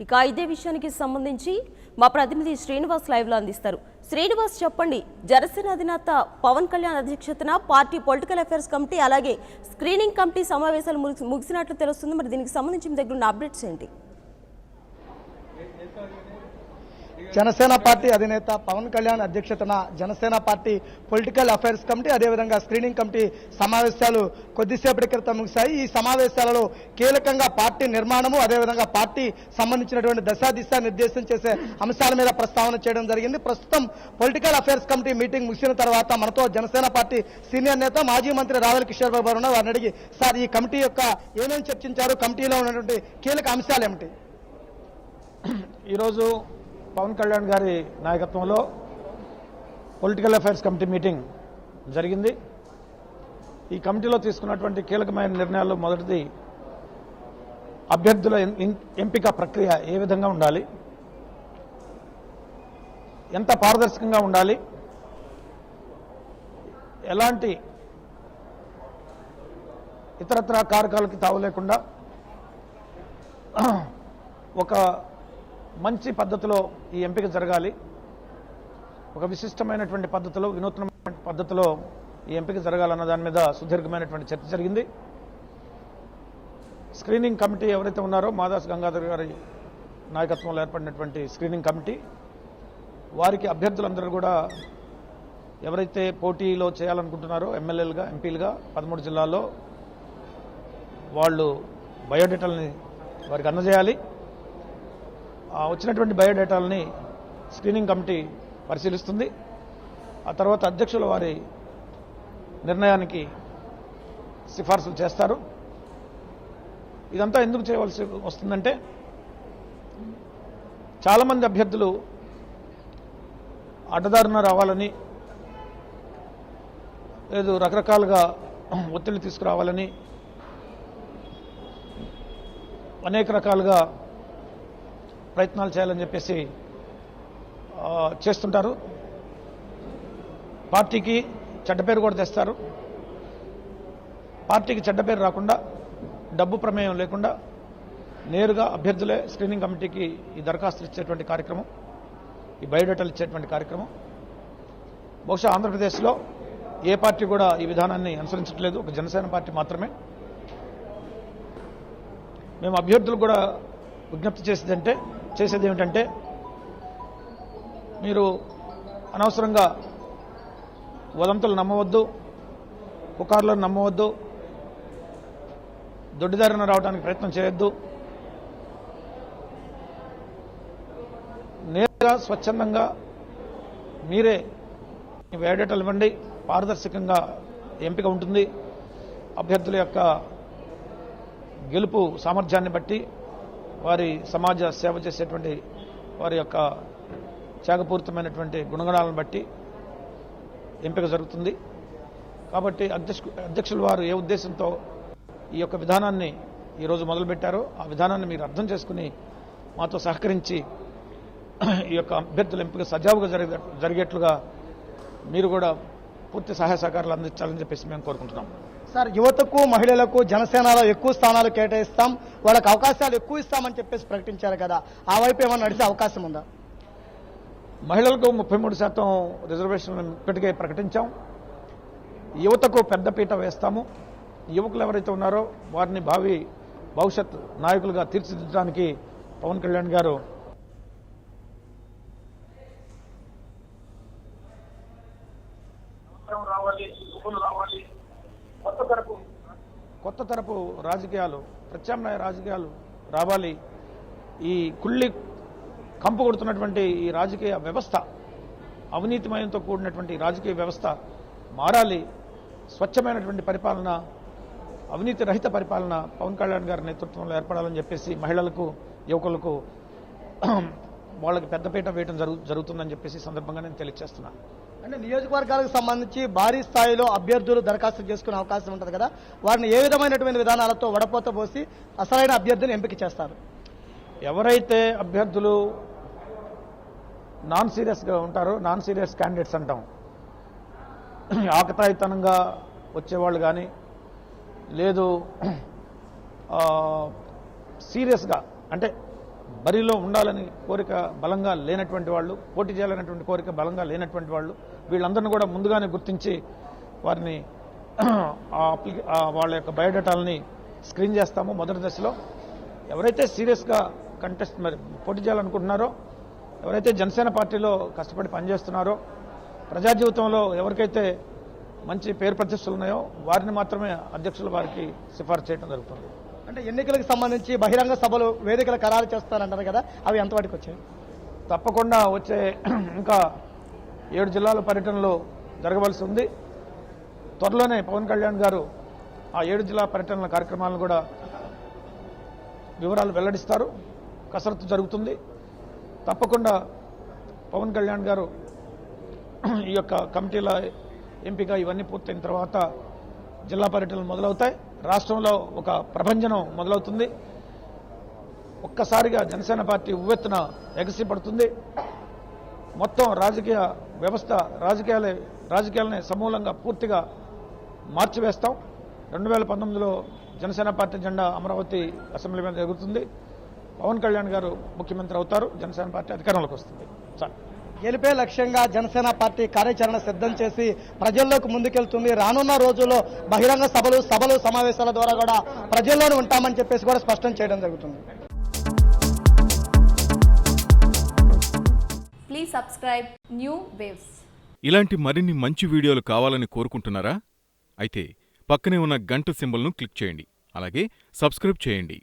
ఇక ఇదే విషయానికి సంబంధించి మా ప్రతినిధి శ్రీనివాస్ లైవ్ లో అందిస్తారు. శ్రీనివాస్, చెప్పండి, జనసేన అధినేత పవన్ కళ్యాణ్ అధ్యక్షతన పార్టీ పొలిటికల్ అఫైర్స్ కమిటీ అలాగే స్క్రీనింగ్ కమిటీ సమావేశాలు ముగిసినట్లు తెలుస్తుంది. మరి దీనికి సంబంధించి మీ దగ్గర ఉన్న అప్డేట్స్ ఏంటి? జనసేన పార్టీ అధినేత పవన్ కళ్యాణ్ అధ్యక్షతన Janasena party political affairs committee అదేవిధంగా స్క్రీనింగ్ కమిటీ సమావేశాలు కొద్దిసేపటి క్రితం ముగిశాయి. ఈ సమావేశాలలో కీలకంగా పార్టీ నిర్మాణము అదేవిధంగా పార్టీ సంబంధించినటువంటి దశాదిశ నిర్దేశం చేసే అంశాల మీద ప్రస్తావన చేయడం జరిగింది. ప్రస్తుతం పొలిటికల్ అఫైర్స్ కమిటీ మీటింగ్ ముగిసిన తర్వాత మనతో జనసేన పార్టీ సీనియర్ నేత మాజీ మంత్రి రావెల కిషోర్ బాబు గారు ఉన్నారు. వారిని అడిగి, సార్, ఈ కమిటీ యొక్క ఏమేమి చర్చించారు, కమిటీలో ఉన్నటువంటి కీలక అంశాలు ఏమిటి? ఈరోజు పవన్ కళ్యాణ్ గారి నాయకత్వంలో పొలిటికల్ అఫైర్స్ కమిటీ మీటింగ్ జరిగింది. ఈ కమిటీలో తీసుకున్నటువంటి కీలకమైన నిర్ణయాల్లో మొదటిది అభ్యర్థుల ఎంపిక ప్రక్రియ ఏ విధంగా ఉండాలి, ఎంత పారదర్శకంగా ఉండాలి, ఎలాంటి ఇతరత్ర కారకాలకి తావు లేకుండా ఒక మంచి పద్ధతిలో ఈ ఎంపిక జరగాలి, ఒక విశిష్టమైనటువంటి పద్ధతిలో వినూత్నమైన పద్ధతిలో ఈ ఎంపిక జరగాలన్న దాని మీద సుదీర్ఘమైనటువంటి చర్చ జరిగింది. స్క్రీనింగ్ కమిటీ ఎవరైతే ఉన్నారో మాదాస్ గంగాధర్ గారి నాయకత్వంలో ఏర్పడినటువంటి స్క్రీనింగ్ కమిటీ వారికి అభ్యర్థులందరూ కూడా ఎవరైతే పోటీలో చేయాలనుకుంటున్నారో ఎమ్మెల్యేలుగా ఎంపీలుగా 13 జిల్లాల్లో వాళ్ళు బయోడేటాలని వారికి అందజేయాలి. వచ్చినటువంటి బయోడేటాలని స్క్రీనింగ్ కమిటీ పరిశీలిస్తుంది. ఆ తర్వాత అధ్యక్షుల వారి నిర్ణయానికి సిఫార్సులు చేస్తారు. ఇదంతా ఎందుకు చేయవలసి వస్తుందంటే చాలామంది అభ్యర్థులు అడ్డదారున రావాలని, లేదు రకరకాలుగా ఒత్తిడి తీసుకురావాలని, అనేక రకాలుగా ప్రయత్నాలు చేయాలని చెప్పేసి చేస్తుంటారు. పార్టీకి చెడ్డ పేరు కూడా తెస్తారు. పార్టీకి చెడ్డ పేరు రాకుండా, డబ్బు ప్రమేయం లేకుండా నేరుగా అభ్యర్థులే స్క్రీనింగ్ కమిటీకి ఈ దరఖాస్తులు ఇచ్చేటువంటి కార్యక్రమం, ఈ బయోడేటాలు ఇచ్చేటువంటి కార్యక్రమం బహుశా ఆంధ్రప్రదేశ్లో ఏ పార్టీ కూడా ఈ విధానాన్ని అనుసరించట్లేదు, ఒక జనసేన పార్టీ మాత్రమే. మేము అభ్యర్థులు కూడా విజ్ఞప్తి చేసేది ఏమిటంటే, మీరు అనవసరంగా వదంతులు నమ్మవద్దు, పుకార్లను నమ్మవద్దు, దొడ్డిదారిన రావడానికి ప్రయత్నం చేయొద్దు. నేరుగా స్వచ్ఛందంగా మీరే బయోడేటాలు ఇవ్వండి. పారదర్శకంగా ఎంపిక ఉంటుంది. అభ్యర్థుల యొక్క గెలుపు సామర్థ్యాన్ని బట్టి, వారి సమాజ సేవ చేసేటువంటి వారి యొక్క త్యాగపూరితమైనటువంటి గుణగణాలను బట్టి ఎంపిక జరుగుతుంది. కాబట్టి అధ్యక్షుల వారు ఏ ఉద్దేశంతో ఈ యొక్క విధానాన్ని ఈరోజు మొదలుపెట్టారో ఆ విధానాన్ని మీరు అర్థం చేసుకుని మాతో సహకరించి ఈ యొక్క అభ్యర్థుల ఎంపిక సజావుగా జరిగేట్లుగా మీరు కూడా పూర్తి సహాయ సహకారాలు అందించాలని చెప్పేసి మేము కోరుకుంటున్నాం. సార్, యువతకు మహిళలకు జనసేనలో ఎక్కువ స్థానాలు కేటాయిస్తాం, వాళ్ళకి అవకాశాలు ఎక్కువ ఇస్తామని చెప్పేసి ప్రకటించారు కదా, ఆ వైపు ఏమన్నా నడిచే అవకాశం ఉందా? మహిళలకు 33% రిజర్వేషన్లు ఇప్పటికే ప్రకటించాం. యువతకు పెద్దపీట వేస్తాము. యువకులు ఎవరైతే ఉన్నారో వారిని భవిష్యత్ నాయకులుగా తీర్చిదిద్దడానికి పవన్ కళ్యాణ్ గారు కొత్త తరపు రాజకీయాలు, ప్రత్యామ్నాయ రాజకీయాలు రావాలి. ఈ కుళ్ళి కంపు కొడుతున్నటువంటి ఈ రాజకీయ వ్యవస్థ, అవినీతిమయంతో కూడినటువంటి రాజకీయ వ్యవస్థ మారాలి. స్వచ్ఛమైనటువంటి పరిపాలన, అవినీతి రహిత పరిపాలన పవన్ కళ్యాణ్ గారి నేతృత్వంలో ఏర్పడాలని చెప్పేసి మహిళలకు, యువకులకు వాళ్ళకి పెద్దపీట వేయడం జరుగుతుందని చెప్పేసి సందర్భంగా నేను తెలియజేస్తున్నాను. అంటే నియోజకవర్గాలకు సంబంధించి భారీ స్థాయిలో అభ్యర్థులు దరఖాస్తు చేసుకునే అవకాశం ఉంటుంది కదా, వారిని ఏ విధమైనటువంటి విధానాలతో వడపోత పోసి అసలైన అభ్యర్థిని ఎంపిక చేస్తారు? ఎవరైతే అభ్యర్థులు నాన్ సీరియస్గా ఉంటారో, నాన్ సీరియస్ క్యాండిడేట్స్ అంటాం, ఆకతాయితనంగా వచ్చేవాళ్ళు కానీ, లేదు సీరియస్గా అంటే బరిలో ఉండాలని కోరిక బలంగా లేనటువంటి వాళ్ళు, పోటీ చేయాలనేటువంటి కోరిక బలంగా లేనటువంటి వాళ్ళు, వీళ్ళందరినీ కూడా ముందుగానే గుర్తించి వారిని వాళ్ళ యొక్క బయోడేటాలని స్క్రీన్ చేస్తాము మొదటి దశలో. ఎవరైతే సీరియస్గా మరి పోటీ చేయాలనుకుంటున్నారో, ఎవరైతే జనసేన పార్టీలో కష్టపడి పనిచేస్తున్నారో, ప్రజా జీవితంలో ఎవరికైతే మంచి పేరు ప్రతిష్టలు ఉన్నాయో వారిని మాత్రమే అధ్యక్షుల వారికి సిఫార్సు చేయడం జరుగుతుంది. అంటే ఎన్నికలకు సంబంధించి బహిరంగ సభలు వేదికలు ఖరారు చేస్తారంటారు కదా, అవి ఎంతవరకు వచ్చాయి? తప్పకుండా వచ్చే ఇంకా 7 జిల్లాల పర్యటనలో జరగవలసి ఉంది. త్వరలోనే పవన్ కళ్యాణ్ గారు ఆ 7 జిల్లా పర్యటనల కార్యక్రమాలను కూడా వివరాలు వెల్లడిస్తారు. కసరత్తు జరుగుతుంది. తప్పకుండా పవన్ కళ్యాణ్ గారు ఈ యొక్క కమిటీల ఎంపిక ఇవన్నీ పూర్తయిన తర్వాత జిల్లా పర్యటనలు మొదలవుతాయి. రాష్ట్రంలో ఒక ప్రభంజనం మొదలవుతుంది. ఒక్కసారిగా జనసేన పార్టీ ఉవ్వెత్తున ఎగసిపడుతుంది. మొత్తం రాజకీయ వ్యవస్థ రాజకీయాలని సమూలంగా పూర్తిగా మార్చివేస్తాం. 2019లో జనసేన పార్టీ జెండా అమరావతి అసెంబ్లీ మీద ఎగురుతుంది. పవన్ కళ్యాణ్ గారు ముఖ్యమంత్రి అవుతారు. జనసేన పార్టీ అధికారంలోకి వస్తుంది. గెలిపే లక్ష్యంగా జనసేన పార్టీ కార్యాచరణ సిద్ధం చేసి ప్రజల్లోకి ముందుకెళ్తుంది. రానున్న రోజుల్లో బహిరంగ సభలు సమావేశాల ద్వారా కూడా ప్రజల్లోనే ఉంటామని చెప్పేసి కూడా స్పష్టం చేయడం జరుగుతుంది. Please subscribe New Waves. ఇలాంటి మరిన్ని మంచి వీడియోలు కావాలని కోరుకుంటున్నారా? అయితే పక్కనే ఉన్న గంట సింబల్ను క్లిక్ చేయండి. అలాగే సబ్స్క్రైబ్ చేయండి.